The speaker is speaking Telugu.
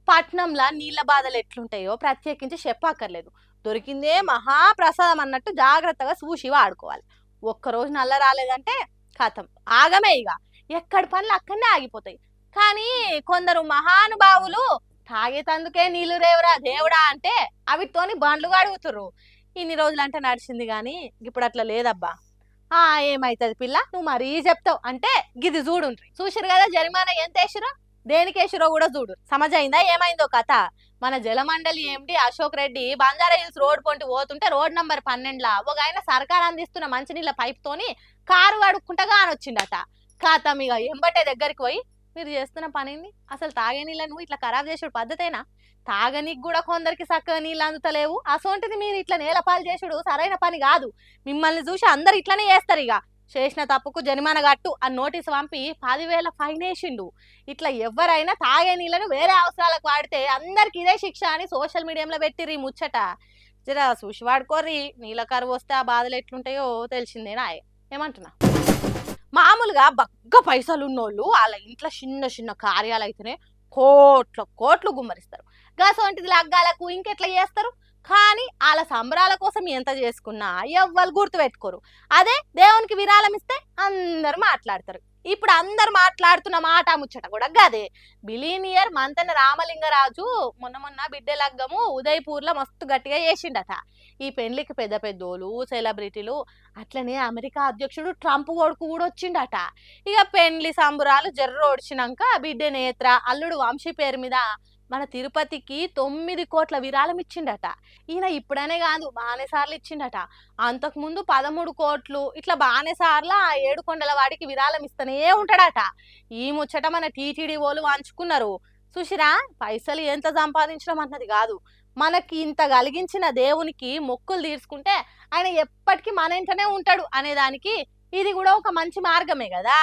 పట్నంలా నీళ్ళ బాధలు ఎట్లుంటాయో ప్రత్యేకించి చెప్పక్కర్లేదు. దొరికిందే మహాప్రసాదం అన్నట్టు జాగ్రత్తగా చూసి వాడుకోవాలి. ఒక్కరోజు నల్ల రాలేదంటే కథం ఆగమే ఇక. ఎక్కడి పనులు అక్కడనే ఆగిపోతాయి. కానీ కొందరు మహానుభావులు తాగేతందుకే నీళ్లు రేవురా దేవుడా అంటే అవితోని బండ్లు కడుగుతుర్రు. ఇన్ని రోజులంటే నడిచింది కానీ ఇప్పుడు అట్లా లేదబ్బా. ఏమైతుంది పిల్ల, నువ్వు మరీ చెప్తావు అంటే గిది చూడుండ్రి. చూసిరు కదా జరిమానా ఎంత వేసిరో, దేనికి వేసిరో కూడా చూడు. సమజైందా ఏమైందో కథ? మన జలమండలి ఎండి అశోక్ రెడ్డి బంజారా హిల్స్ రోడ్ పొంటి పోతుంటే రోడ్ నంబర్ 12లా ఒక ఆయన సర్కార్ అందిస్తున్న మంచినీళ్ళ పైప్ తోని కారు కడుక్కుంటా కానొచ్చిండట. కథం ఇక ఎంబటే దగ్గరికి పోయి, మీరు చేస్తున్న పనిని అసలు తాగే నీళ్ళను ఇట్లా ఖరాబ్ చేసుడు పద్ధతేనా? తాగనీకి కూడా కొందరికి చక్కగా నీళ్ళు అందుతలేవు, అసోంటిది మీరు ఇట్లా నేలపాలు చేసుడు సరైన పని కాదు. మిమ్మల్ని చూసి అందరు ఇట్లనే చేస్తారు. ఇక చేసిన తప్పుకు జరిమానా కట్టు అని నోటీసు పంపి 10,000 ఫైన్ వేసిండు. ఇట్లా ఎవరైనా తాగే నీళ్ళను వేరే అవసరాలకు వాడితే అందరికి ఇదే శిక్ష అని సోషల్ మీడియాలో పెట్టిర్రు ఈ ముచ్చట. జరా చూసి వాడుకోర్రి. నీళ్ళ కరువు వస్తే ఆ బాధలు ఎట్లుంటాయో తెలిసిందేనా? ఏమంటున్నా, మామూలుగా బగ్గ పైసలు ఉన్నోళ్ళు వాళ్ళ ఇంట్లో చిన్న చిన్న కార్యాలు అయితేనే కోట్ల కోట్లు గుమ్మరిస్తారు. గసొంటిది లగ్గాలకు ఇంకెట్లా చేస్తారు? కానీ వాళ్ళ సంబరాల కోసం ఎంత చేసుకున్నా ఎవ్వరు గుర్తు పెట్టుకోరు. అదే దేవునికి విరాళం ఇస్తే అందరు మాట్లాడతారు. ఇప్పుడు అందరు మాట్లాడుతున్న మాట ముచ్చట కూడా గదే. బిలీనియర్ మంతెన రామలింగరాజు మొన్న బిడ్డ లగ్గము ఉదయపూర్లో మస్తు గట్టిగా చేసిండట. ఈ పెళ్లికి పెద్ద పెద్దోళ్ళు సెలబ్రిటీలు అట్లనే అమెరికా అధ్యక్షుడు ట్రంప్ కొడుకు కూడా వచ్చిండట. ఇక పెళ్లి సంబురాలు జర్రోడ్చినాక బిడ్డ నేత్ర అల్లుడు వంశీ పేరు మీద మన తిరుపతికి 9 కోట్ల విరాళం ఇచ్చిండట. ఈయన ఇప్పుడనే కాదు బాగానే సార్లు ఇచ్చిండట. అంతకుముందు 13 కోట్లు ఇట్లా బాగానే సార్లు ఆ 7 కొండల వాడికి విరాళం ఇస్తూనే ఉంటాడట. ఈ ముచ్చట మన టీటీడీ వాళ్ళు వాంచుకున్నారు. చూసిరా, పైసలు ఎంత సంపాదించడం అన్నది కాదు, మనకి ఇంత కలిగించిన దేవునికి మొక్కులు తీర్చుకుంటే ఆయన ఎప్పటికీ మన ఇంటనే ఉంటాడు అనేదానికి ఇది కూడా ఒక మంచి మార్గమే కదా.